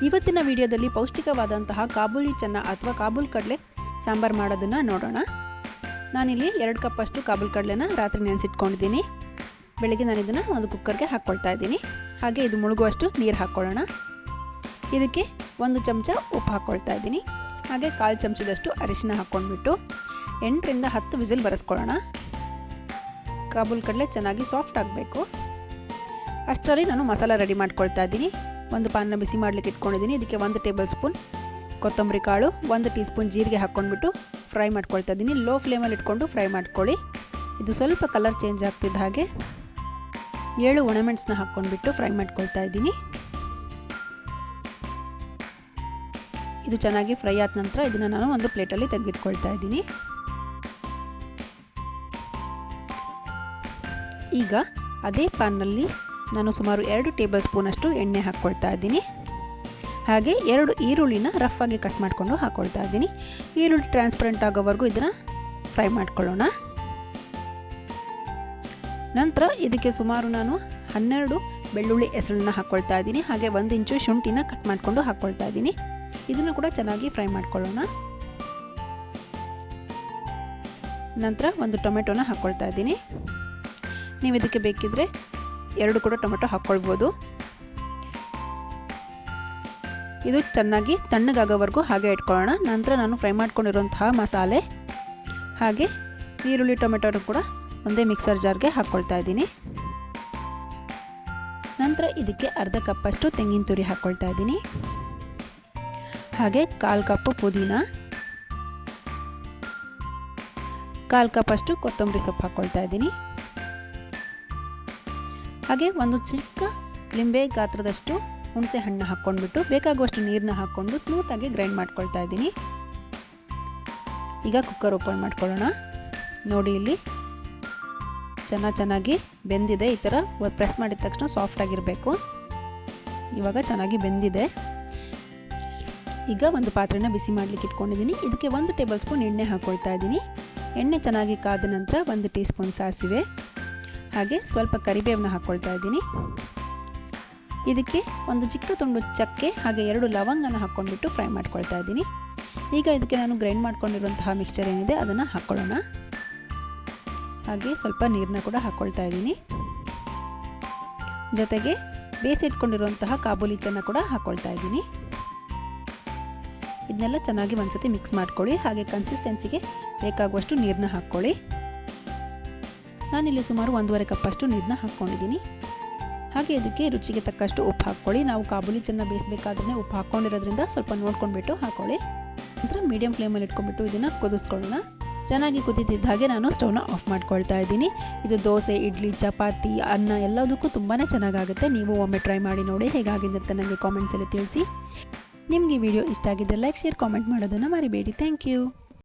ಇವತ್ತಿನ ವಿಡಿಯೋದಲ್ಲಿ ಪೌಷ್ಟಿಕವಾದಂತಹ ಕಾಬೂಲಿ ಚೆನ್ನ ಅಥವಾ ಕಾಬೂಲ್ ಕಡಲೆ ಸಾಂಬಾರು ಮಾಡೋದನ್ನು ನೋಡೋಣ. ನಾನಿಲ್ಲಿ 2 ಕಪ್ ಅಷ್ಟು ಕಾಬೂಲ್ ಕಡಲೆನ ರಾತ್ರಿ ನೆನೆಸಿಟ್ಕೊಂಡಿದ್ದೀನಿ. ಬೆಳಗ್ಗೆ ನಾನು ಇದನ್ನು ಒಂದು ಕುಕ್ಕರ್ಗೆ ಹಾಕ್ಕೊಳ್ತಾ ಇದ್ದೀನಿ. ಹಾಗೆ ಇದು ಮುಳುಗುವಷ್ಟು ನೀರು ಹಾಕ್ಕೊಳ್ಳೋಣ. ಇದಕ್ಕೆ 1 ಚಮಚ ಉಪ್ಪು ಹಾಕ್ಕೊಳ್ತಾ ಇದ್ದೀನಿ. ಹಾಗೆ 1/4 ಚಮಚದಷ್ಟು ಅರಿಶಿನ ಹಾಕ್ಕೊಂಡ್ಬಿಟ್ಟು 8 ರಿಂದ 10 ವಿಸಿಲ್ ಬರೆಸ್ಕೊಳ್ಳೋಣ. ಕಾಬೂಲ್ ಕಡಲೆ ಚೆನ್ನಾಗಿ ಸಾಫ್ಟ್ ಆಗಬೇಕು. ಅಷ್ಟರಲ್ಲಿ ನಾನು ಮಸಾಲ ರೆಡಿ ಮಾಡ್ಕೊಳ್ತಾ ಇದ್ದೀನಿ. ಒಂದು ಪಾನ್ನ ಬಿಸಿ ಮಾಡಲಿಕ್ಕೆ ಇಟ್ಕೊಂಡಿದ್ದೀನಿ. ಇದಕ್ಕೆ 1 ಟೇಬಲ್ ಸ್ಪೂನ್ ಕೊತ್ತಂಬರಿ ಕಾಳು, 1 ಟೀ ಸ್ಪೂನ್ ಜೀರಿಗೆ ಹಾಕ್ಕೊಂಡ್ಬಿಟ್ಟು ಫ್ರೈ ಮಾಡ್ಕೊಳ್ತಾ ಇದ್ದೀನಿ. ಲೋ ಫ್ಲೇಮಲ್ಲಿ ಇಟ್ಕೊಂಡು ಫ್ರೈ ಮಾಡ್ಕೊಳ್ಳಿ. ಇದು ಸ್ವಲ್ಪ ಕಲರ್ ಚೇಂಜ್ ಆಗ್ತಿದ್ದ ಹಾಗೆ 7 ಒಣಮೆಣಸನ್ನ ಹಾಕ್ಕೊಂಡ್ಬಿಟ್ಟು ಫ್ರೈ ಮಾಡ್ಕೊಳ್ತಾ ಇದ್ದೀನಿ. ಇದು ಚೆನ್ನಾಗಿ ಫ್ರೈ ಆದ ನಂತರ ಇದನ್ನು ನಾನು ಒಂದು ಪ್ಲೇಟಲ್ಲಿ ತೆಗೆದಿಟ್ಕೊಳ್ತಾ ಇದ್ದೀನಿ. ಈಗ ಅದೇ ಪ್ಯಾನ್ನಲ್ಲಿ ನಾನು ಸುಮಾರು 2 ಟೇಬಲ್ ಸ್ಪೂನಷ್ಟು ಎಣ್ಣೆ ಹಾಕ್ಕೊಳ್ತಾ ಇದ್ದೀನಿ. ಹಾಗೆ 2 ಈರುಳ್ಳಿನ ರಫ್ ಆಗಿ ಕಟ್ ಮಾಡಿಕೊಂಡು ಹಾಕ್ಕೊಳ್ತಾ ಇದ್ದೀನಿ. ಈರುಳ್ಳಿ ಟ್ರಾನ್ಸ್ಪರೆಂಟ್ ಆಗೋವರೆಗೂ ಇದನ್ನು ಫ್ರೈ ಮಾಡ್ಕೊಳ್ಳೋಣ. ನಂತರ ಇದಕ್ಕೆ ಸುಮಾರು ನಾನು 12 ಬೆಳ್ಳುಳ್ಳಿ ಎಸಳನ್ನ ಹಾಕ್ಕೊಳ್ತಾ ಇದ್ದೀನಿ. ಹಾಗೆ 1 ಇಂಚು ಶುಂಠಿನ ಕಟ್ ಮಾಡಿಕೊಂಡು ಹಾಕ್ಕೊಳ್ತಾ ಇದ್ದೀನಿ. ಇದನ್ನು ಕೂಡ ಚೆನ್ನಾಗಿ ಫ್ರೈ ಮಾಡ್ಕೊಳ್ಳೋಣ. ನಂತರ 1 ಟೊಮೆಟೊನ ಹಾಕ್ಕೊಳ್ತಾ ಇದ್ದೀನಿ. ನೀವು ಇದಕ್ಕೆ ಬೇಕಿದ್ರೆ 2 ಕೂಡ ಟೊಮೆಟೊ ಹಾಕ್ಕೊಳ್ಬೋದು. ಇದು ಚೆನ್ನಾಗಿ ತಣ್ಣಗಾಗೋವರೆಗೂ ಹಾಗೆ ಇಟ್ಕೊಳ್ಳೋಣ. ನಂತರ ನಾನು ಫ್ರೈ ಮಾಡ್ಕೊಂಡಿರುವಂತಹ ಮಸಾಲೆ ಹಾಗೆ ಈರುಳ್ಳಿ ಟೊಮೆಟೊನ ಕೂಡ ಒಂದೇ ಮಿಕ್ಸರ್ ಜಾರ್ಗೆ ಹಾಕ್ಕೊಳ್ತಾ ಇದ್ದೀನಿ. ನಂತರ ಇದಕ್ಕೆ ಅರ್ಧ ಕಪ್ಪಷ್ಟು ತೆಂಗಿನ ತುರಿ ಹಾಕ್ಕೊಳ್ತಾ ಇದ್ದೀನಿ. ಹಾಗೆ 1/4 ಕಪ್ ಪುದೀನ, 1/4 ಕಪ್ ಅಷ್ಟು ಕೊತ್ತಂಬರಿ ಸೊಪ್ಪು ಹಾಕ್ಕೊಳ್ತಾ ಇದ್ದೀನಿ. ಹಾಗೆ 1 ಚಿಕ್ಕ ಲಿಂಬೆ ಗಾತ್ರದಷ್ಟು ಹುಣಸೆ ಹಣ್ಣು ಹಾಕ್ಕೊಂಡ್ಬಿಟ್ಟು ಬೇಕಾಗುವಷ್ಟು ನೀರನ್ನ ಹಾಕ್ಕೊಂಡು ಸ್ಮೂತಾಗಿ ಗ್ರೈಂಡ್ ಮಾಡ್ಕೊಳ್ತಾ ಇದ್ದೀನಿ. ಈಗ ಕುಕ್ಕರ್ ಓಪನ್ ಮಾಡ್ಕೊಳ್ಳೋಣ. ನೋಡಿ ಇಲ್ಲಿ ಚೆನ್ನಾಗಿ ಬೆಂದಿದೆ. ಈ ಥರ ಪ್ರೆಸ್ ಮಾಡಿದ ತಕ್ಷಣ ಸಾಫ್ಟ್ ಆಗಿರಬೇಕು. ಇವಾಗ ಚೆನ್ನಾಗಿ ಬೆಂದಿದೆ. ಈಗ ಒಂದು ಪಾತ್ರೆನ ಬಿಸಿ ಮಾಡಲಿಕ್ಕೆ ಇಟ್ಕೊಂಡಿದ್ದೀನಿ. ಇದಕ್ಕೆ 1 ಟೇಬಲ್ ಸ್ಪೂನ್ ಎಣ್ಣೆ ಹಾಕ್ಕೊಳ್ತಾ ಇದ್ದೀನಿ. ಎಣ್ಣೆ ಚೆನ್ನಾಗಿ ಕಾದ ನಂತರ 1 ಟೀ ಸ್ಪೂನ್ ಸಾಸಿವೆ ಹಾಗೆ ಸ್ವಲ್ಪ ಕರಿಬೇವನ್ನ ಹಾಕ್ಕೊಳ್ತಾ ಇದ್ದೀನಿ. ಇದಕ್ಕೆ 1 ಚಿಕ್ಕ ತುಂಡು ಚಕ್ಕೆ ಹಾಗೆ 2 ಲವಂಗನ ಹಾಕ್ಕೊಂಡ್ಬಿಟ್ಟು ಫ್ರೈ ಮಾಡ್ಕೊಳ್ತಾ ಇದ್ದೀನಿ. ಈಗ ಇದಕ್ಕೆ ನಾನು ಗ್ರೈಂಡ್ ಮಾಡ್ಕೊಂಡಿರುವಂತಹ ಮಿಕ್ಸ್ಚರ್ ಏನಿದೆ ಅದನ್ನು ಹಾಕ್ಕೊಳ್ಳೋಣ. ಹಾಗೆ ಸ್ವಲ್ಪ ನೀರನ್ನ ಕೂಡ ಹಾಕ್ಕೊಳ್ತಾ ಇದ್ದೀನಿ. ಜೊತೆಗೆ ಬೇಯಿಸಿಟ್ಕೊಂಡಿರುವಂತಹ ಕಾಬೂಲಿ ಚೆನ್ನ ಕೂಡ ಹಾಕ್ಕೊಳ್ತಾ ಇದ್ದೀನಿ. ಇದನ್ನೆಲ್ಲ ಚೆನ್ನಾಗಿ ಒಂದ್ಸತಿ ಮಿಕ್ಸ್ ಮಾಡ್ಕೊಳ್ಳಿ. ಹಾಗೆ ಕನ್ಸಿಸ್ಟೆನ್ಸಿಗೆ ಬೇಕಾಗುವಷ್ಟು ನೀರನ್ನ ಹಾಕ್ಕೊಳ್ಳಿ. ನಾನಿಲ್ಲಿ ಸುಮಾರು 1.5 ಕಪ್ಪಷ್ಟು ನೀರನ್ನ ಹಾಕ್ಕೊಂಡಿದ್ದೀನಿ. ಹಾಗೆ ಇದಕ್ಕೆ ರುಚಿಗೆ ತಕ್ಕಷ್ಟು ಉಪ್ಪು ಹಾಕ್ಕೊಳ್ಳಿ. ನಾವು ಕಾಬೂಲಿ ಚೆನ್ನ ಬೇಯಿಸಬೇಕಾದ್ರೆ ಉಪ್ಪು ಹಾಕ್ಕೊಂಡಿರೋದ್ರಿಂದ ಸ್ವಲ್ಪ ನೋಡ್ಕೊಂಡ್ಬಿಟ್ಟು ಹಾಕ್ಕೊಳ್ಳಿ. ನಂತರ ಮೀಡಿಯಂ ಫ್ಲೇಮಲ್ಲಿ ಇಟ್ಕೊಂಡ್ಬಿಟ್ಟು ಇದನ್ನು ಕುದಿಸ್ಕೊಳ್ಳೋಣ. ಚೆನ್ನಾಗಿ ಕುದೀತಿದ್ದ ಹಾಗೆ ನಾನು ಸ್ಟವ್ನ ಆಫ್ ಮಾಡ್ಕೊಳ್ತಾ ಇದ್ದೀನಿ. ಇದು ದೋಸೆ, ಇಡ್ಲಿ, ಚಪಾತಿ, ಅನ್ನ ಎಲ್ಲದಕ್ಕೂ ತುಂಬಾ ಚೆನ್ನಾಗಾಗುತ್ತೆ. ನೀವು ಒಮ್ಮೆ ಟ್ರೈ ಮಾಡಿ ನೋಡಿ ಹೇಗಾಗಿದೆ ಅಂತ ನನಗೆ ಕಾಮೆಂಟ್ಸಲ್ಲಿ ತಿಳಿಸಿ. ನಿಮಗೆ ಈ ವಿಡಿಯೋ ಇಷ್ಟ ಆಗಿದ್ದರೆ ಲೈಕ್, ಶೇರ್, ಕಾಮೆಂಟ್ ಮಾಡೋದನ್ನು ಮರಿಬೇಡಿ. Thank you.